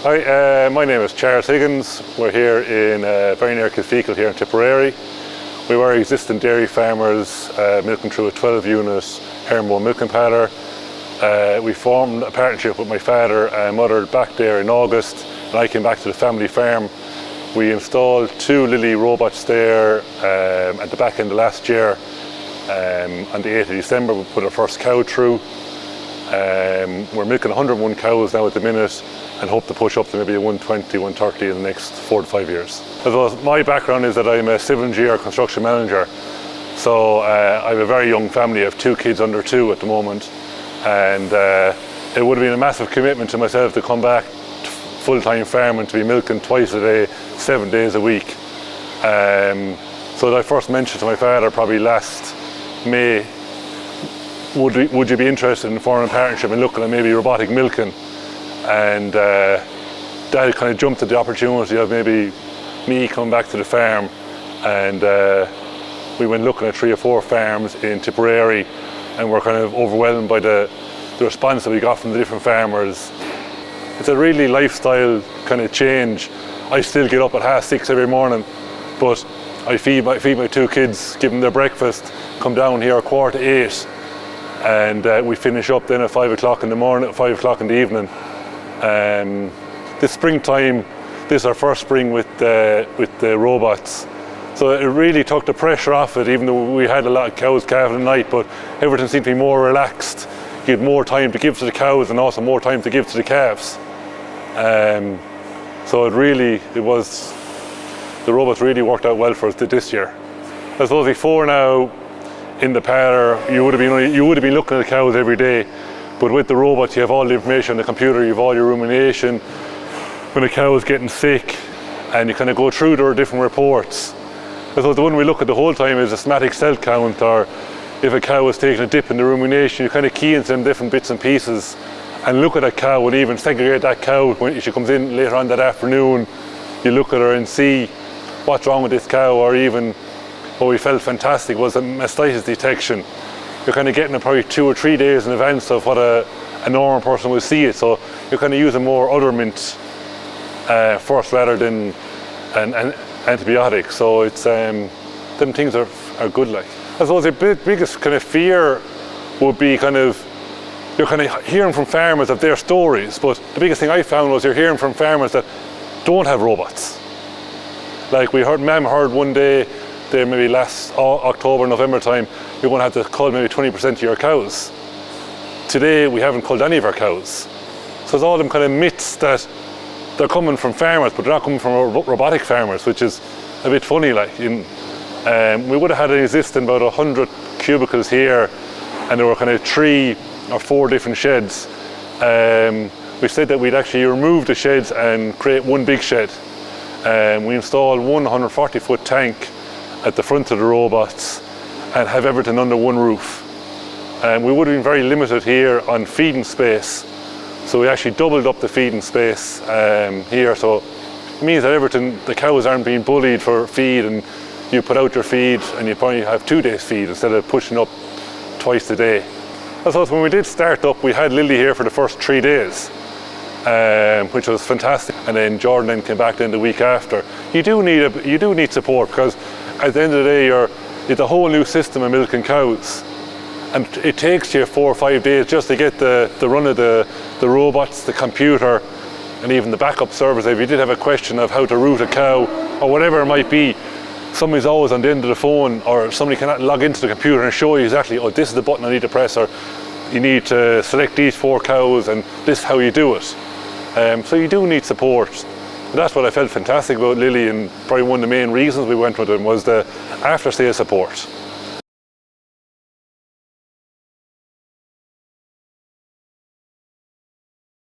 Hi, my name is Pat Higgins. We're here in very near Kilfeacle here in Tipperary. We were existing dairy farmers milking through a 12-unit herringbone milking parlour. We formed a partnership with my father and mother back there in August, and I came back to the family farm. We installed 2 Lely robots there at the back end of last year. On the 8th of December we put our first cow through. We're milking 101 cows now at the minute and hope to push up to maybe 120, 130 in the next 4 to 5 years. As well as my background is that I'm a civil engineer, construction manager. So I have a very young family. I have 2 kids under 2 at the moment. And it would have been a massive commitment to myself to come back full-time farming, to be milking twice a day, 7 days a week. So that I first mentioned to my father probably last May, would you be interested in forming a partnership and looking at maybe robotic milking? And Dad kind of jumped at the opportunity of maybe me coming back to the farm, and we went looking at 3 or 4 farms in Tipperary, and we're kind of overwhelmed by the response that we got from the different farmers. It's a really lifestyle kind of change. I still get up at 6:30 every morning, but I feed my 2 kids, give them their breakfast, come down here at 7:45, and we finish up then at 5 o'clock in the morning, at 5 o'clock in the evening. This springtime, this is our first spring with the robots. So it really took the pressure off it, even though we had a lot of cows calving at night, but everything seemed to be more relaxed. You had more time to give to the cows and also more time to give to the calves. So the robots really worked out well for us this year. I suppose before now, in the parlour, you would have been looking at the cows every day, but with the robots you have all the information on the computer, you have all your rumination, when a cow is getting sick, and you kind of go through their different reports. I suppose the one we look at the whole time is a somatic cell count, or if a cow is taking a dip in the rumination, you kind of key into them different bits and pieces and look at a cow and even segregate that cow when she comes in later on that afternoon. You look at her and see what's wrong with this cow, or even what we felt fantastic was a mastitis detection. You're kind of getting it probably 2 or 3 days in advance of what a normal person will see it, so you're kind of using more udderment first rather than an antibiotic. So it's them things are good. Like, I suppose the biggest kind of fear would be you're kind of hearing from farmers of their stories, but the biggest thing I found was you're hearing from farmers that don't have robots. Like Ma'am heard one day there, maybe last October, November time, you're going to have to cull maybe 20% of your cows. Today we haven't culled any of our cows. So it's all them kind of myths that they're coming from farmers, but they're not coming from robotic farmers, which is a bit funny. Like, we would have had an existing about 100 cubicles here, and there were kind of 3 or 4 different sheds. We said that we'd actually remove the sheds and create one big shed. We installed one 140-foot tank at the front of the robots and have everything under one roof. We would have been very limited here on feeding space, so we actually doubled up the feeding space here. So it means that the cows aren't being bullied for feed, and you put out your feed and you probably have 2 days feed instead of pushing up twice a day. I suppose when we did start up, we had Lily here for the first 3 days, which was fantastic. And then Jordan then came back then the week after. You do need support, because at the end of the day, it's a whole new system of milking cows, and it takes you 4 or 5 days just to get the run of the robots, the computer, and even the backup service. If you did have a question of how to route a cow or whatever it might be, somebody's always on the end of the phone, or somebody can log into the computer and show you exactly, oh, this is the button I need to press, or you need to select these 4 cows and this is how you do it. So you do need support. And that's what I felt fantastic about Lily, and probably one of the main reasons we went with them was the after-sale support.